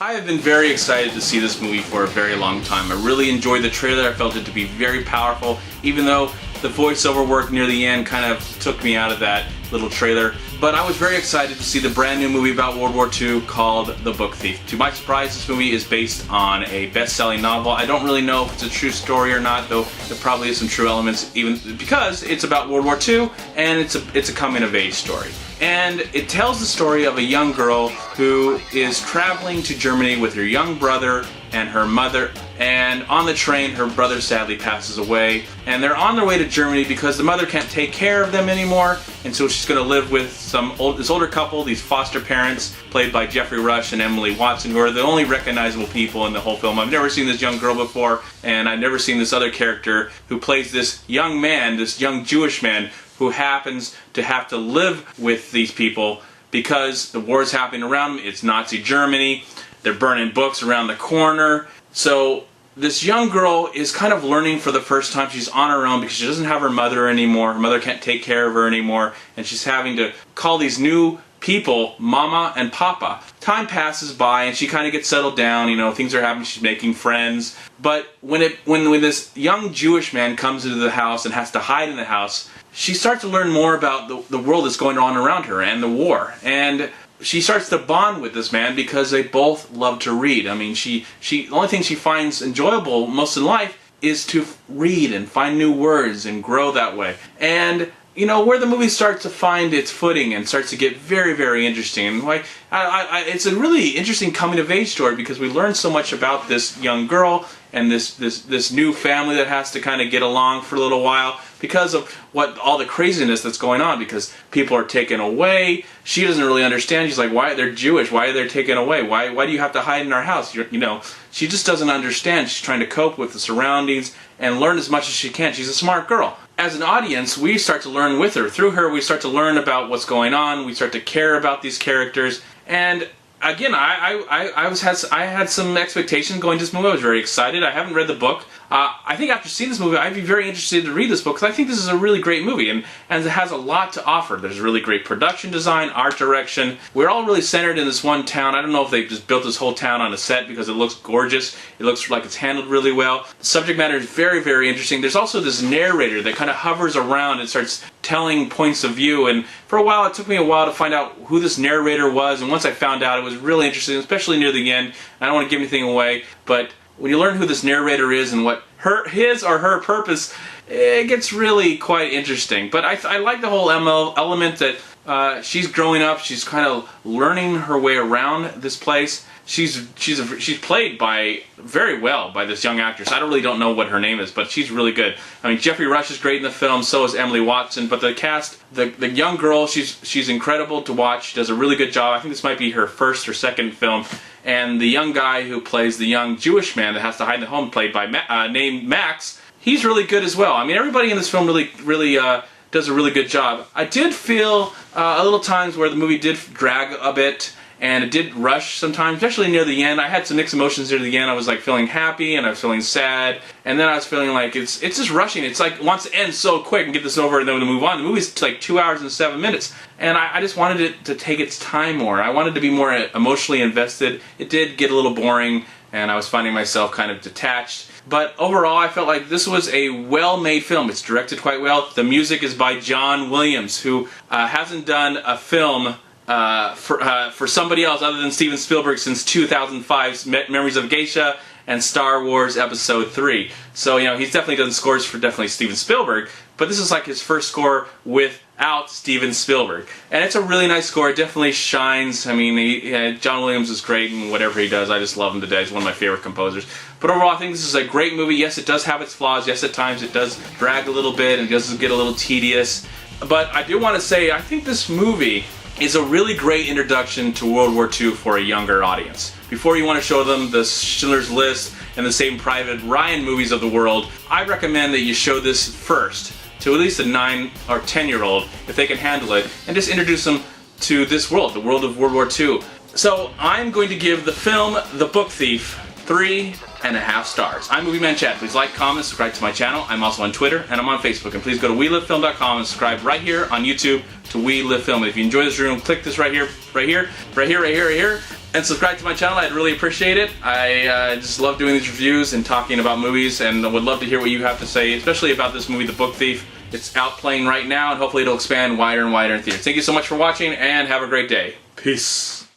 I have been very excited to see this movie for a very long time. I really enjoyed the trailer. I felt it to be very powerful, even though the voiceover work near the end kind of took me out of that little trailer. But I was very excited to see the brand new movie about World War II called The Book Thief. To my surprise, this movie is based on a best-selling novel. I don't really know if it's a true story or not, though there probably is some true elements, even because it's about World War II and it's a coming-of-age story. And it tells the story of a young girl who is traveling to Germany with her young brother and her mother, and on the train her brother sadly passes away, and they're on their way to Germany because the mother can't take care of them anymore, and so she's going to live with this older couple, these foster parents played by Jeffrey Rush and Emily Watson, who are the only recognizable people in the whole film. I've never seen this young girl before, and I've never seen this other character who plays this young man, this young Jewish man who happens to have to live with these people because the war is happening around them. It's Nazi Germany. They're burning books around the corner. So this young girl is kind of learning for the first time. She's on her own because she doesn't have her mother anymore. Her mother can't take care of her anymore, and she's having to call these new people Mama and Papa. Time passes by and she kind of gets settled down, you know, things are happening, she's making friends. But when this young Jewish man comes into the house and has to hide in the house, she starts to learn more about the world that's going on around her and the war. And she starts to bond with this man because they both love to read. I mean, the only thing she finds enjoyable most in life is to read and find new words and grow that way. And you know, where the movie starts to find its footing and starts to get very, very interesting. And it's a really interesting coming-of-age story because we learn so much about this young girl and this new family that has to kind of get along for a little while because of all the craziness that's going on, because people are taken away. She doesn't really understand. She's like, why they're Jewish? Why are they taken away? Why do you have to hide in our house? You know, she just doesn't understand. She's trying to cope with the surroundings and learn as much as she can. She's a smart girl. As an audience, we start to learn with her. Through her, we start to learn about what's going on. We start to care about these characters. And again, I had some expectations going to this movie. I was very excited. I haven't read the book. I think after seeing this movie, I'd be very interested to read this book because I think this is a really great movie and it has a lot to offer. There's really great production design, art direction. We're all really centered in this one town. I don't know if they just built this whole town on a set because it looks gorgeous. It looks like it's handled really well. The subject matter is very, very interesting. There's also this narrator that kind of hovers around and starts telling points of view, and for a while it took me a while to find out who this narrator was, and once I found out, it was really interesting, especially near the end. I don't want to give anything away, but when you learn who this narrator is and what his or her purpose, it gets really quite interesting. But I like the whole element that she's growing up, she's kind of learning her way around this place. She's played very well by this young actress. I don't know what her name is, but she's really good. I mean, Jeffrey Rush is great in the film, so is Emily Watson, but the cast, the young girl, she's incredible to watch. She does a really good job. I think this might be her first or second film. And the young guy who plays the young Jewish man that has to hide in the home, played by named Max, he's really good as well. I mean, everybody in this film really does a really good job. I did feel a little times where the movie did drag a bit, and it did rush sometimes, especially near the end. I had some mixed emotions near the end. I was like feeling happy and I was feeling sad, and then I was feeling like it's just rushing. It's like it wants to end so quick and get this over and then to move on. The movie's like 2 hours and 7 minutes, and I just wanted it to take its time more. I wanted to be more emotionally invested. It did get a little boring, and I was finding myself kind of detached. But overall, I felt like this was a well-made film. It's directed quite well. The music is by John Williams, who hasn't done a film for somebody else other than Steven Spielberg since 2005's Memories of Geisha and Star Wars Episode 3. So, you know, he's definitely done scores for Steven Spielberg, but this is like his first score without Steven Spielberg. And it's a really nice score. It definitely shines. I mean, John Williams is great in whatever he does. I just love him to death. He's one of my favorite composers. But overall, I think this is a great movie. Yes, it does have its flaws. Yes, at times it does drag a little bit and it does get a little tedious. But I do want to say, I think this movie is a really great introduction to World War II for a younger audience. Before you want to show them the Schindler's List and the Saving Private Ryan movies of the world, I recommend that you show this first to at least a 9 or 10-year-old, if they can handle it, and just introduce them to this world, the world of World War II. So I'm going to give the film The Book Thief 3.5 stars. I'm MovieManCHAD. Please like, comment, subscribe to my channel. I'm also on Twitter and I'm on Facebook. And please go to WeLiveFilm.com and subscribe right here on YouTube to We Live Film. If you enjoy this room, click this right here, and subscribe to my channel. I'd really appreciate it. I just love doing these reviews and talking about movies, and would love to hear what you have to say, especially about this movie, The Book Thief. It's out playing right now, and hopefully it'll expand wider and wider in theaters. Thank you so much for watching, and have a great day. Peace.